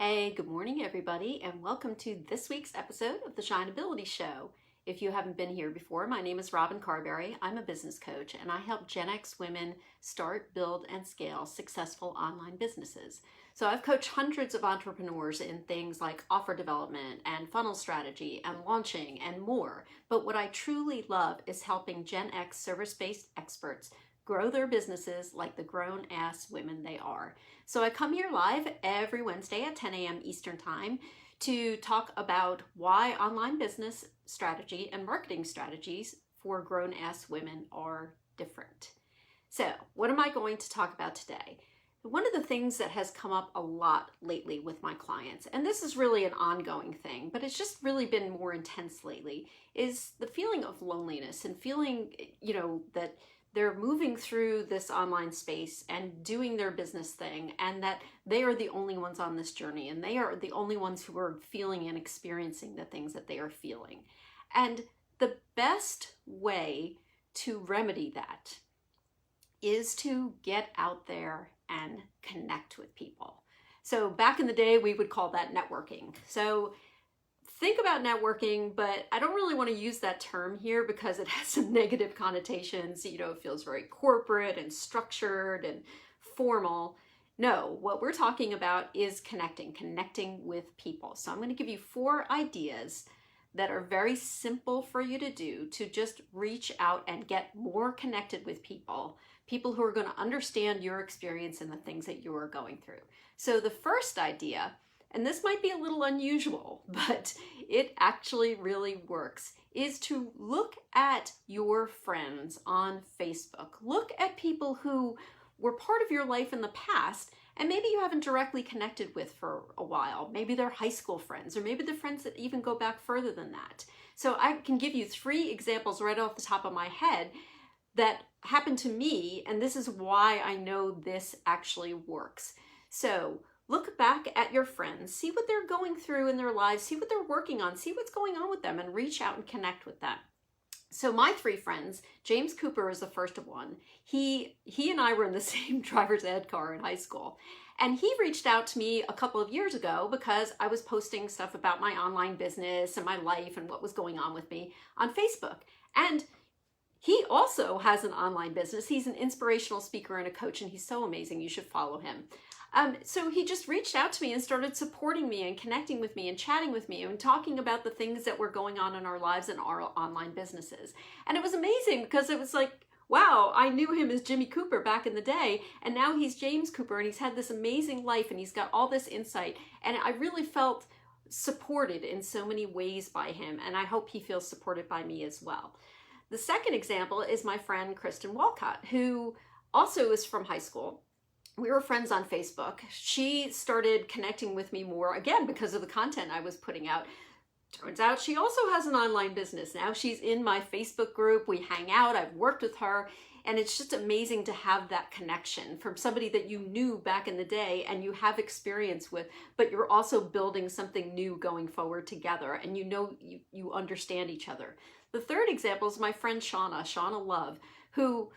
Hey, good morning, everybody, and welcome to this week's episode of the Shineability Show. If you haven't been here before, my name is Robin Carberry. I'm a business coach, and I help Gen X women start, build, and scale successful online businesses. So I've coached hundreds of entrepreneurs in things like offer development and funnel strategy and launching and more. But what I truly love is helping Gen X service-based experts grow their businesses like the grown-ass women they are. So I come here live every Wednesday at 10 a.m. Eastern Time to talk about why online business strategy and marketing strategies for grown-ass women are different. So what am I going to talk about today? One of the things that has come up a lot lately with my clients, and this is really an ongoing thing, but it's just really been more intense lately, is the feeling of loneliness and feeling, that they're moving through this online space and doing their business thing, and that they are the only ones on this journey, and they are the only ones who are feeling and experiencing the things that they are feeling. And the best way to remedy that is to get out there and connect with people. So back in the day, we would call that networking. So think about networking, but I don't really want to use that term here because it has some negative connotations. It feels very corporate and structured and formal. No, what we're talking about is connecting with people. So I'm going to give you 4 ideas that are very simple for you to do to just reach out and get more connected with people who are going to understand your experience and the things that you are going through. So the first idea, and this might be a little unusual, but it actually really works, is to look at your friends on Facebook. Look at people who were part of your life in the past and maybe you haven't directly connected with for a while. Maybe they're high school friends, or maybe they're friends that even go back further than that. So I can give you 3 examples right off the top of my head that happened to me, and this is why I know this actually works. So look back at your friends, see what they're going through in their lives, see what they're working on, see what's going on with them, and reach out and connect with them. So my 3 friends, James Cooper is the first of one. He and I were in the same driver's ed car in high school. And he reached out to me a couple of years ago because I was posting stuff about my online business and my life and what was going on with me on Facebook. And he also has an online business. He's an inspirational speaker and a coach, and he's so amazing. You should follow him. So he just reached out to me and started supporting me and connecting with me and chatting with me and talking about the things that were going on in our lives and our online businesses. And it was amazing because it was like, wow, I knew him as Jimmy Cooper back in the day, and now he's James Cooper, and he's had this amazing life, and he's got all this insight. And I really felt supported in so many ways by him, and I hope he feels supported by me as well. The second example is my friend Kristen Walcott, who also is from high school. We were friends on Facebook. She started connecting with me more, again, because of the content I was putting out. Turns out she also has an online business. Now she's in my Facebook group. We hang out. I've worked with her. And it's just amazing to have that connection from somebody that you knew back in the day and you have experience with, but you're also building something new going forward together, and you understand each other. The third example is my friend Shauna Love, who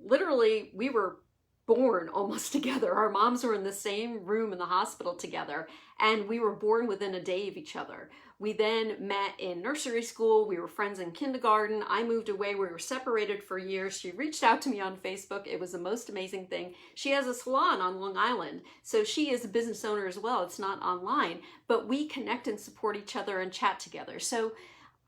literally we were born almost together. Our moms were in the same room in the hospital together, and we were born within a day of each other. We then met in nursery school. We were friends in kindergarten. I moved away. We were separated for years. She reached out to me on Facebook. It was the most amazing thing. She has a salon on Long Island, so she is a business owner as well. It's not online, but we connect and support each other and chat together. So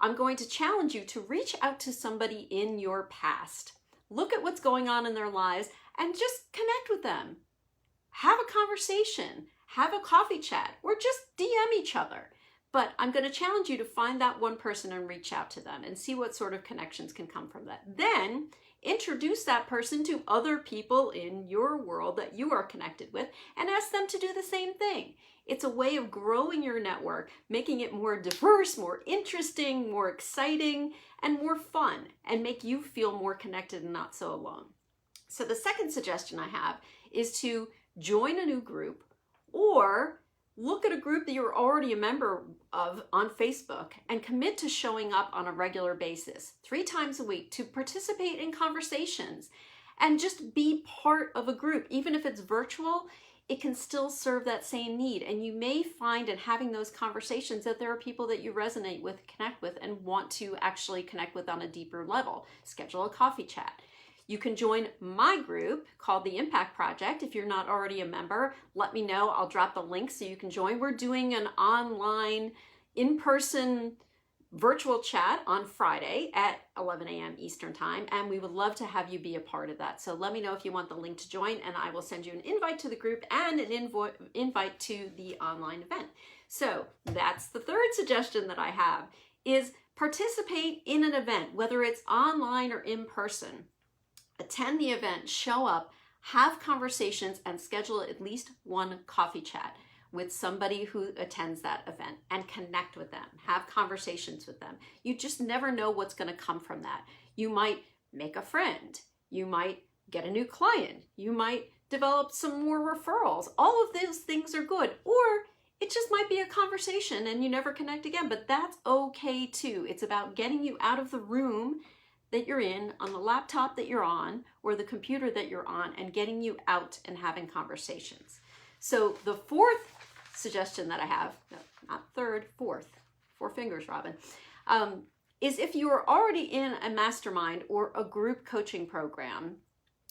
I'm going to challenge you to reach out to somebody in your past. Look at what's going on in their lives and just connect with them. Have a conversation, have a coffee chat, or just DM each other. But I'm going to challenge you to find that one person and reach out to them and see what sort of connections can come from that. Then introduce that person to other people in your world that you are connected with and ask them to do the same thing. It's a way of growing your network, making it more diverse, more interesting, more exciting, and more fun, and make you feel more connected and not so alone. So the second suggestion I have is to join a new group, or look at a group that you're already a member of on Facebook and commit to showing up on a regular basis, 3 times a week, to participate in conversations and just be part of a group. Even if it's virtual, it can still serve that same need. And you may find in having those conversations that there are people that you resonate with, connect with, and want to actually connect with on a deeper level. Schedule a coffee chat. You can join my group called the Impact Project. If you're not already a member, let me know. I'll drop the link so you can join. We're doing an online, in-person virtual chat on Friday at 11 a.m. Eastern Time, and we would love to have you be a part of that. So let me know if you want the link to join, and I will send you an invite to the group and an invite to the online event. So that's the third suggestion that I have, is participate in an event, whether it's online or in person. Attend the event, show up, have conversations, and schedule at least one coffee chat with somebody who attends that event and connect with them, have conversations with them. You just never know what's going to come from that. You might make a friend. You might get a new client. You might develop some more referrals. All of those things are good. Or it just might be a conversation and you never connect again, but that's okay too. It's about getting you out of the room that you're in, on the laptop that you're on, or the computer that you're on, and getting you out and having conversations. So the fourth suggestion that I have, no, not third, fourth, four fingers, Robin, is if you are already in a mastermind or a group coaching program,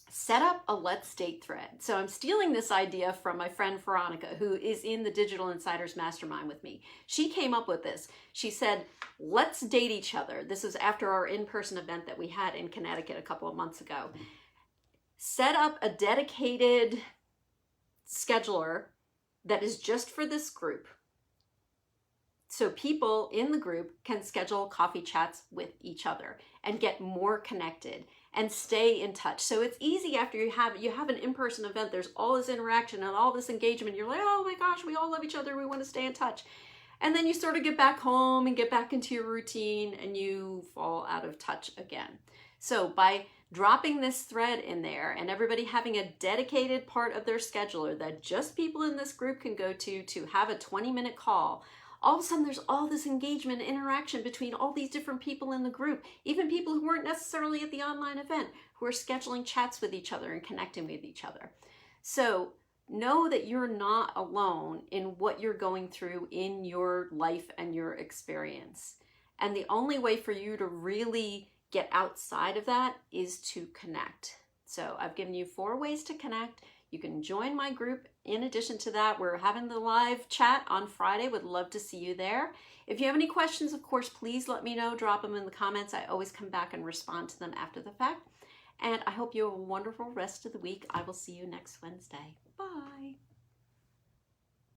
set up a Let's Date thread. So I'm stealing this idea from my friend Veronica, who is in the Digital Insiders Mastermind with me. She came up with this. She said, let's date each other. This was after our in-person event that we had in Connecticut a couple of months ago. Set up a dedicated scheduler that is just for this group. So people in the group can schedule coffee chats with each other and get more connected and stay in touch. So it's easy after you have an in-person event, there's all this interaction and all this engagement. You're like, oh my gosh, we all love each other. We want to stay in touch. And then you sort of get back home and get back into your routine and you fall out of touch again. So by dropping this thread in there and everybody having a dedicated part of their scheduler that just people in this group can go to have a 20-minute call, all of a sudden there's all this engagement and interaction between all these different people in the group, even people who weren't necessarily at the online event, who are scheduling chats with each other and connecting with each other. So know that you're not alone in what you're going through in your life and your experience. And the only way for you to really get outside of that is to connect. So I've given you 4 ways to connect. You can join my group. In addition to that, we're having the live chat on Friday. Would love to see you there. If you have any questions, of course, please let me know. Drop them in the comments. I always come back and respond to them after the fact. And I hope you have a wonderful rest of the week. I will see you next Wednesday. Bye.